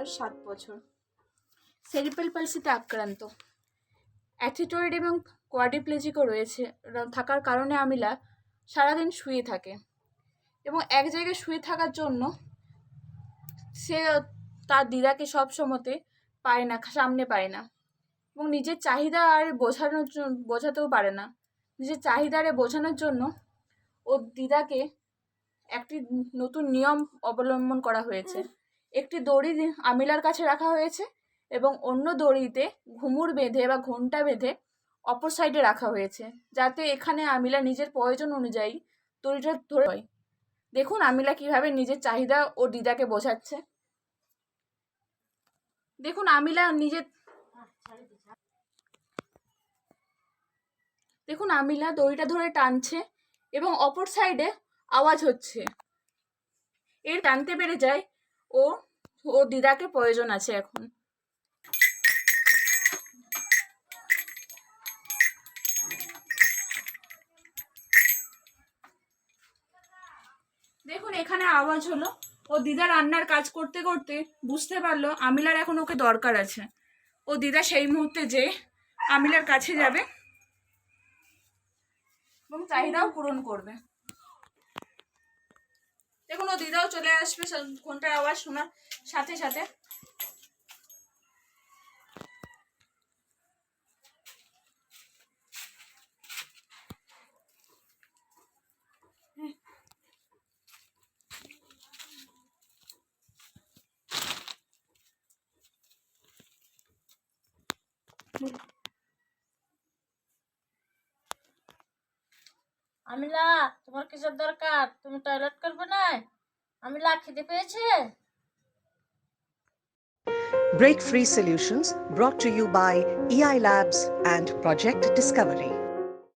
বয়স 7 বছর। সেরিব্রাল পালসিতে আক্রান্ত, অ্যাথিটয়েড এবং কোয়াড্রিপ্লেজিকও রয়েছে থাকার কারণে আমিলা সারাদিন শুয়ে থাকে এবং এক জায়গায় শুয়ে থাকার জন্য সে তার দিদাকে সব সময়তে পায় না, সামনে পায় না এবং নিজের চাহিদা আর বোঝাতেও পারে না। নিজের চাহিদারে বোঝানোর জন্য ওর দিদাকে একটি নতুন নিয়ম অবলম্বন করা হয়েছে। একটি দড়ি আমিলার কাছে রাখা হয়েছে এবং অন্য দড়িতে ঘুমুর বেঁধে বা ঘণ্টা বেঁধে অপর সাইডে রাখা হয়েছে, যাতে এখানে আমিলা নিজের প্রয়োজন অনুযায়ী দড়িটা ধরে হয়। দেখুন আমিলা কিভাবে নিজের চাহিদা ও দিদাকে বোঝাচ্ছে। দেখুন আমিলা দড়িটা ধরে টানছে এবং অপর সাইডে আওয়াজ হচ্ছে। এর টানতে পেরে যায় ও দিদাকে প্রয়োজন আছে এখন। দেখুন এখানে আওয়াজ হলো, ও দিদা রান্নার কাজ করতে করতে বুঝতে পারলো আমিলার এখন ওকে দরকার আছে। ও দিদা সেই মুহূর্তে যে আমিলার কাছে যাবে এবং চাহিদাও পূরণ করবে। দেখুন ও দিদাও চলে আসবে ঘন্টার আওয়াজ শোনার সাথে সাথে। আমিলা, তোমার কিসের দরকার? তুমি টয়লেট করবে না? আমিলা, খিদে পেয়েছে? Break Free Solutions brought to you by EI Labs and Project Discovery.